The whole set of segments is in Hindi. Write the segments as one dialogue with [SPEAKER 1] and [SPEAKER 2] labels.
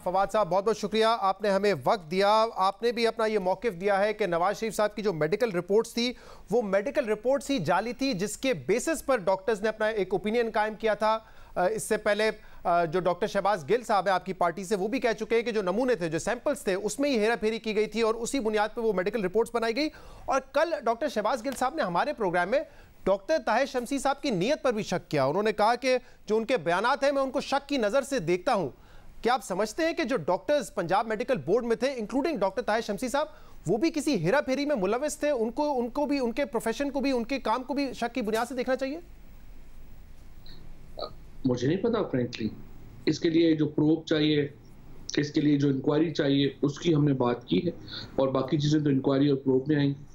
[SPEAKER 1] फवाद साहब, बहुत बहुत शुक्रिया, आपने हमें वक्त दिया। आपने भी अपना ये मौक़िफ़ दिया है कि नवाज शरीफ साहब की जो मेडिकल रिपोर्ट्स थी वो मेडिकल रिपोर्ट्स ही जाली थी, जिसके बेसिस पर डॉक्टर्स ने अपना एक ओपिनियन कायम किया था। इससे पहले जो डॉक्टर शहबाज गिल साहब है आपकी पार्टी से, वो भी कह चुके हैं कि जो नमूने थे, जो सैंपल्स थे, उसमें ही हेरा फेरी की गई थी और उसी बुनियाद पर वो मेडिकल रिपोर्ट्स बनाई गई। और कल डॉक्टर शहबाज गिल साहब ने हमारे प्रोग्राम में डॉक्टर ताहिर शमसी साहब की नीयत पर भी शक किया। उन्होंने कहा कि जो उनके बयानात हैं मैं उनको शक की नज़र से देखता हूं। क्या आप समझते हैं कि जो डॉक्टर्स पंजाब मेडिकल बोर्ड में थे, इंक्लूडिंग डॉक्टर ताहिर शमसी साहब, वो भी किसी हेरा फेरी में मुलविस थे? उनको भी, उनके प्रोफेशन को भी, उनके काम को भी शक की बुनियाद से देखना चाहिए?
[SPEAKER 2] मुझे नहीं पता फ्रेंकली। इसके लिए जो प्रूफ चाहिए, इसके लिए जो इंक्वायरी चाहिए, उसकी हमने बात की है और बाकी चीज़ें तो इंक्वायरी और प्रूफ में आएंगी।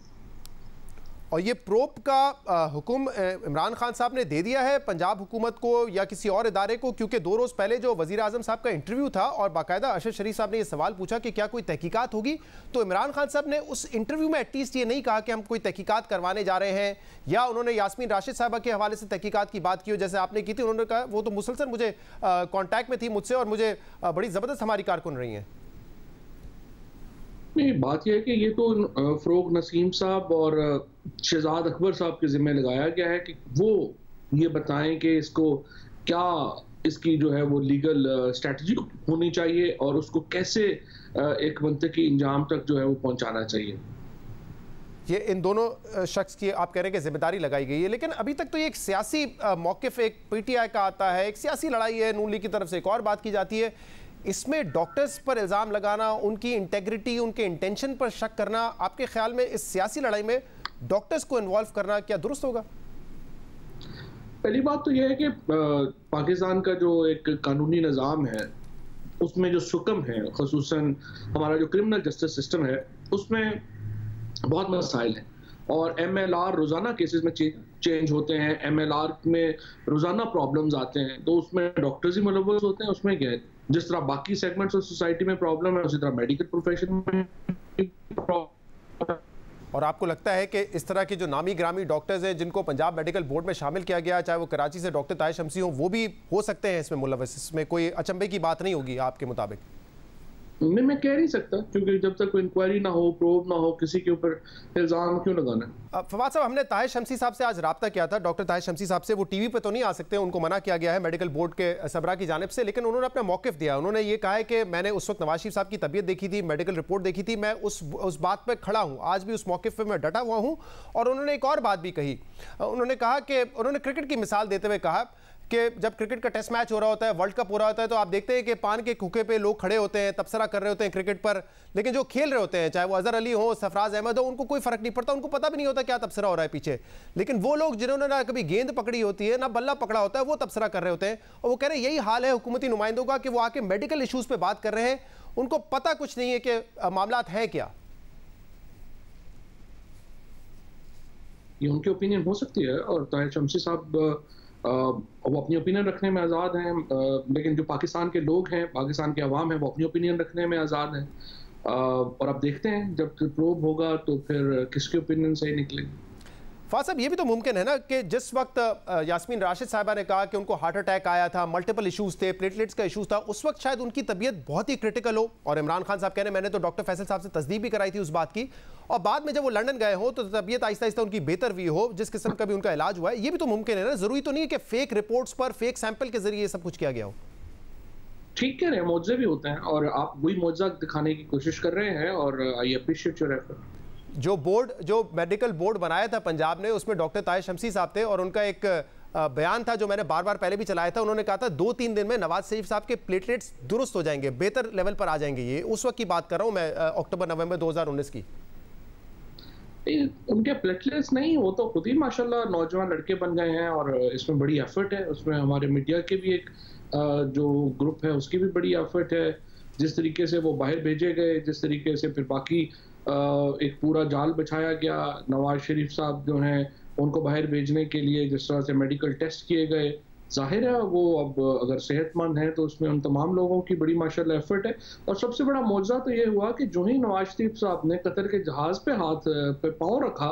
[SPEAKER 1] और ये प्रोब का हुक्म इमरान खान साहब ने दे दिया है पंजाब हुकूमत को या किसी और इदारे को? क्योंकि 2 रोज़ पहले जो वज़ीर आज़म साहब का इंटरव्यू था और बाकायदा अरशद शरीफ साहब ने ये सवाल पूछा कि क्या कोई तहकीकात होगी, तो इमरान खान साहब ने उस इंटरव्यू में एटलीस्ट ये नहीं कहा कि हम कोई तहकीकात करवाने जा रहे हैं, या उन्होंने यास्मीन राशिद साहबा के हवाले से तहकीकात की बात की हो जैसे आपने की थी। उन्होंने कहा वो तो मुसलसल मुझे कॉन्टैक्ट में थी मुझसे और मुझे बड़ी ज़बरदस्त हमारी कारकुन रही हैं।
[SPEAKER 2] नहीं, बात यह है कि ये तो फरोग नसीम साहब और शहजाद अकबर साहब के जिम्मे लगाया गया है कि वो ये बताएं कि इसको क्या, इसकी जो है वो लीगल स्ट्रेटजी होनी चाहिए और उसको कैसे एक मंतकी इंजाम तक जो है वो पहुंचाना चाहिए।
[SPEAKER 1] ये इन दोनों शख्स की आप कह रहे हैं कि जिम्मेदारी लगाई गई है, लेकिन अभी तक तो ये एक सियासी मौक़िफ़ एक पीटीआई का आता है, एक सियासी लड़ाई है, नून लीग की तरफ से एक और बात की जाती है। इसमें डॉक्टर्स पर इल्ज़ाम लगाना, उनकी इंटेग्रिटी, उनके इंटेंशन पर शक करना, आपके ख्याल में इस सियासी लड़ाई में डॉक्टर्स को इन्वॉल्व करना क्या दुरुस्त होगा?
[SPEAKER 2] पहली बात तो यह है कि पाकिस्तान का जो एक कानूनी निज़ाम है उसमें जो सुकम है, ख़ुसूसन हमारा जो क्रिमिनल जस्टिस सिस्टम है, उसमें बहुत मसाइल हैं और MLR रोज़ाना केसेस में चेंज होते हैं, MLR में रोज़ाना प्रॉब्लम्स आते हैं, तो उसमें डॉक्टर्स ही मुलव्वस होते हैं। उसमें क्या है, जिस तरह बाकी सेगमेंट्स ऑफ सोसाइटी में प्रॉब्लम है उसी तरह मेडिकल प्रोफेशन में।
[SPEAKER 1] और आपको लगता है कि इस तरह के जो नामी ग्रामी डॉक्टर्स हैं जिनको पंजाब मेडिकल बोर्ड में शामिल किया गया, चाहे वो कराची से डॉक्टर ताहिर शमसी हो, वो भी हो सकते हैं इसमें मुलव्वस? इसमें कोई अचंभे की बात नहीं होगी आपके मुताबिक?
[SPEAKER 2] मैं कह नहीं सकता, क्योंकि जब तक कोई इंक्वायरी ना हो, प्रोब ना हो, किसी के ऊपर इल्ज़ाम क्यों लगाना।
[SPEAKER 1] फवाद साहब, हमने ताहिर शमसी साहब से आज रब्ता किया था, डॉक्टर ताहिर शमसी साहब से। वो टीवी पे तो नहीं आ सकते, उनको मना किया गया है मेडिकल बोर्ड के सबरा की जानिब से, लेकिन उन्होंने अपना मौक़िफ़ दिया। उन्होंने ये कहा है कि मैंने उस वक्त नवाज शरीफ साहब की तबीयत देखी थी, मेडिकल रिपोर्ट देखी थी, मैं उस बात पर खड़ा हूँ, आज भी उस मौक़िफ़ पर मैं डटा हुआ हूँ। और उन्होंने एक और बात भी कही, उन्होंने कहा कि उन्होंने क्रिकेट की मिसाल देते हुए कहा कि जब क्रिकेट का टेस्ट मैच हो रहा होता है, वर्ल्ड कप हो रहा होता है, तो आप देखते हैं कि पान के खोखे पे लोग खड़े होते हैं, तबसरा कर रहे होते हैं क्रिकेट पर, लेकिन जो खेल रहे होते हैं, चाहे वो अजहर अली हो, सरफराज अहमद हो, उनको कोई फर्क नहीं पड़ता, उनको पता भी नहीं होता क्या तबसरा हो रहा है पीछे। लेकिन वो लोग जिन्होंने ना कभी गेंद पकड़ी होती है, ना बल्ला पकड़ा होता है, वो तबसरा कर रहे होते हैं। और वो कह रहे हैं यही हाल है हुकूमती नुमाइंदों का कि वो आके मेडिकल इशूज़ पर बात कर रहे हैं, उनको पता कुछ नहीं है कि मामलात हैं क्या।
[SPEAKER 2] ये उनकी ओपिनियन हो सकती है और ताहिर शमसी साहब वो अपनी ओपिनियन रखने में आज़ाद हैं, लेकिन जो पाकिस्तान के लोग हैं, पाकिस्तान के अवाम हैं, वो अपनी ओपिनियन रखने में आज़ाद हैं। और अब देखते हैं जब प्रोब होगा तो फिर किसकी ओपिनियन सही निकलेगी।
[SPEAKER 1] फवाद साहब, ये भी तो मुमकिन है ना कि जिस वक्त यास्मीन राशिद साहिबा ने कहा कि उनको हार्ट अटैक आया था, मल्टीपल इशूज़ थे, प्लेटलेट्स का इशूज़ था, उस वक्त शायद उनकी तबीयत बहुत ही क्रिटिकल हो और इमरान खान साहब कह रहे हैं मैंने तो डॉक्टर फैसल साहब से तस्दीक भी कराई थी उस बात की, और बाद में जब वो लंदन गए हो तो तबीयत आहिस्ता आहिस्ता उनकी बेहतर हुई हो, जिस किस्म का भी उनका इलाज हुआ है। ये भी तो मुमकिन है ना, ज़रूरी तो नहीं है कि फेक रिपोर्ट्स पर, फेक सैंपल के जरिए सब कुछ किया गया हो।
[SPEAKER 2] ठीक कह रहे हैं, मौजे भी होते हैं और आप वही मौजा दिखाने की कोशिश कर रहे हैं और आई अप्रिशिएट योर एफर्ट।
[SPEAKER 1] जो मेडिकल बोर्ड बनाया था पंजाब ने, उसमें डॉक्टर ताहिर शमसी साहब थे और उनका एक बयान था जो मैंने बार बार पहले भी चलाया था। उन्होंने कहा था 2-3 दिन में नवाज शरीफ साहब के प्लेटलेट्स दुरुस्त हो जाएंगे, बेहतर लेवल पर आ जाएंगे। ये उस वक्त की बात कर रहा हूँ मैं, अक्टूबर-नवंबर 2019 की।
[SPEAKER 2] उनके प्लेटलेट्स नहीं, वो तो खुद ही माशाल्लाह नौजवान लड़के बन गए हैं और इसमें बड़ी एफर्ट है। उसमें हमारे मीडिया के भी एक जो ग्रुप है उसकी भी बड़ी एफर्ट है। जिस तरीके से वो बाहर भेजे गए, जिस तरीके से फिर बाकी एक पूरा जाल बिछाया गया, नवाज शरीफ साहब जो हैं उनको बाहर भेजने के लिए जिस तरह से मेडिकल टेस्ट किए गए, जाहिर है वो अब अगर सेहतमंद है तो उसमें उन तमाम लोगों की बड़ी माशाल्लाह एफर्ट है। और सबसे बड़ा मौजज़ा तो ये हुआ कि जो ही नवाज शरीफ साहब ने कतर के जहाज पे हाथ पे पाँव रखा,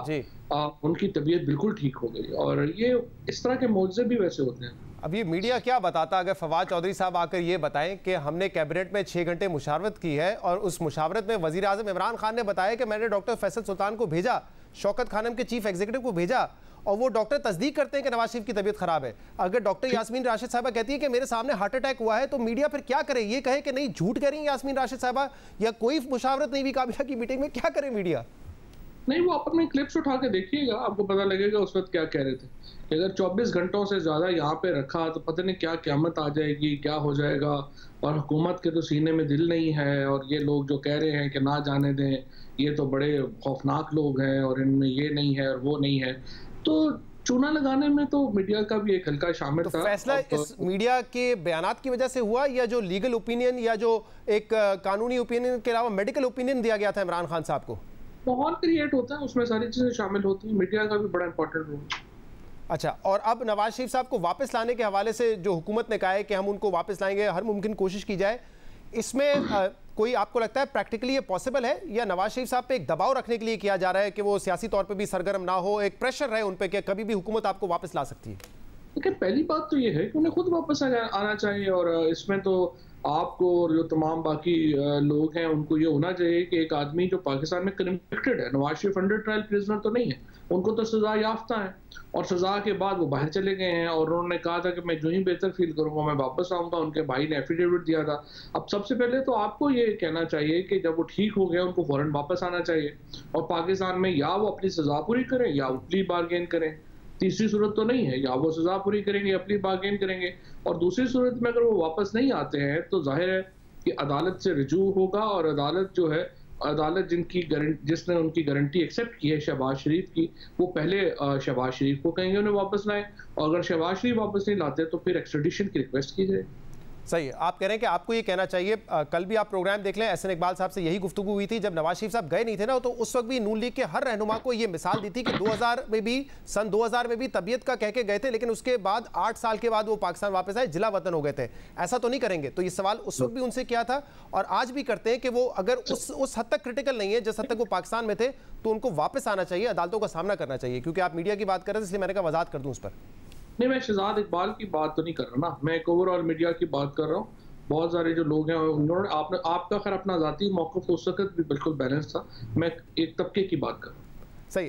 [SPEAKER 2] उनकी तबीयत बिल्कुल ठीक हो गई। और ये इस तरह के मौजज़े भी वैसे होते हैं।
[SPEAKER 1] अब ये मीडिया क्या बताता अगर फवाद चौधरी साहब आकर ये बताएं कि हमने कैबिनेट में 6 घंटे मुशावरत की है और उस मुशावरत में वजीर आजम इमरान खान ने बताया कि मैंने डॉक्टर फैसल सुल्तान को भेजा, शौकत खानम के चीफ एग्जीक्यूटिव को भेजा और वो डॉक्टर तस्दीक करते हैं कि नवाज शरीफ की तबीयत खराब है। अगर डॉक्टर यास्मीन राशिद साहबा कहती है कि मेरे सामने हार्ट अटैक हुआ है, तो मीडिया फिर क्या करे? ये कहे कि नहीं झूठ कह रही है यास्मीन राशिद साहबा, या कोई मुशावरत नहीं हुई काबिला की मीटिंग में, क्या करे मीडिया?
[SPEAKER 2] नहीं, वो आप अपने क्लिप्स उठा के देखिएगा, आपको पता लगेगा उस वक्त क्या कह रहे थे कि अगर 24 घंटों से ज़्यादा यहाँ पे रखा तो पता नहीं क्या क़यामत आ जाएगी, क्या हो जाएगा, और हुकूमत के तो सीने में दिल नहीं है, और ये लोग जो कह रहे हैं कि ना जाने दें, ये तो बड़े खौफनाक लोग हैं और इनमें ये नहीं है और वो नहीं है, तो चूना लगाने में तो मीडिया का भी एक हल्का शामिल था।
[SPEAKER 1] फैसला इस मीडिया के बयानात की वजह से हुआ, या जो लीगल ओपिनियन या जो एक कानूनी ओपिनियन के अलावा मेडिकल ओपिनियन दिया गया था इमरान खान साहब को?
[SPEAKER 2] माहौल क्रिएट होता है, उसमें सारी चीज़ें शामिल होती हैं, मीडिया का भी बड़ा इंपॉर्टेंट रोल।
[SPEAKER 1] अच्छा, और अब नवाज शरीफ साहब को वापस लाने के हवाले से जो हुकूमत ने कहा है कि हम उनको वापस लाएंगे, हर मुमकिन कोशिश की जाए, इसमें कोई आपको लगता है प्रैक्टिकली ये पॉसिबल है, या नवाज शरीफ साहब पे एक दबाव रखने के लिए किया जा रहा है कि वो सियासी तौर पे भी सरगर्म ना हो, एक प्रेशर रहे उन पे कि कभी भी हुकूमत आपको वापस ला सकती है?
[SPEAKER 2] लेकिन पहली बात तो ये है कि उन्हें खुद वापस आना चाहिए, और इसमें तो आपको और जो तमाम बाकी लोग हैं उनको ये होना चाहिए कि एक आदमी जो पाकिस्तान में कन्विक्टेड है, Nawaz Sharif under trial prisoner तो नहीं है, उनको तो सजा याफ्ता है, और सजा के बाद वो बाहर चले गए हैं, और उन्होंने कहा था कि मैं जो ही बेहतर फील करूंगा मैं वापस आऊंगा। उनके भाई ने एफिडेविट दिया था। अब सबसे पहले तो आपको ये कहना चाहिए कि जब वो ठीक हो गया उनको फौरन वापस आना चाहिए, और पाकिस्तान में या वो अपनी सजा पूरी करें या प्ली बार्गेन करें, तीसरी सूरत तो नहीं है, या वो सजा पूरी करेंगे या प्ली बार्गेन करेंगे। और दूसरी सूरत में अगर वो वापस नहीं आते हैं तो जाहिर है कि अदालत से रिजू होगा, और अदालत जो है, अदालत जिसने उनकी गारंटी एक्सेप्ट की है शहबाज शरीफ की, वो पहले शहबाज शरीफ को कहेंगे उन्हें वापस लाएं, और अगर शहबाज शरीफ वापस नहीं लाते तो फिर एक्स्ट्रेडिशन की रिक्वेस्ट की जाए।
[SPEAKER 1] सही, आप कह रहे हैं कि आपको ये कहना चाहिए, कल भी आप प्रोग्राम देख लें, एहसन इकबाल साहब से यही गुफ्तगू हुई थी जब नवाज शरीफ साहब गए नहीं थे ना, तो उस वक्त भी नून लीग के हर रहनुमा को ये मिसाल दी थी कि 2000 में भी, सन 2000 में भी तबीयत का कह के गए थे, लेकिन उसके बाद 8 साल के बाद वो पाकिस्तान वापस आए, जिला वतन हो गए थे। ऐसा तो नहीं करेंगे? तो ये सवाल उस वक्त भी उनसे किया था और आज भी करते हैं कि वो अगर उस हद तक क्रिटिकल नहीं है जिस हद तक वो पाकिस्तान में थे, तो उनको वापस आना चाहिए, अदालतों का सामना करना चाहिए। क्योंकि आप मीडिया की बात कर रहे थे, इसलिए मैंने कहा वजाहत कर दूं उस पर।
[SPEAKER 2] नहीं, मैं शहजाद इकबाल की बात तो नहीं कर रहा ना, मैं एक ओवरऑल मीडिया की बात कर रहा हूँ। बहुत सारे जो लोग हैं उन्होंने आपका खैर अपना ज़ाती मौक़िफ़ उस वक़्त भी बिल्कुल बैलेंस था, मैं एक तबके की बात कर रहा हूँ।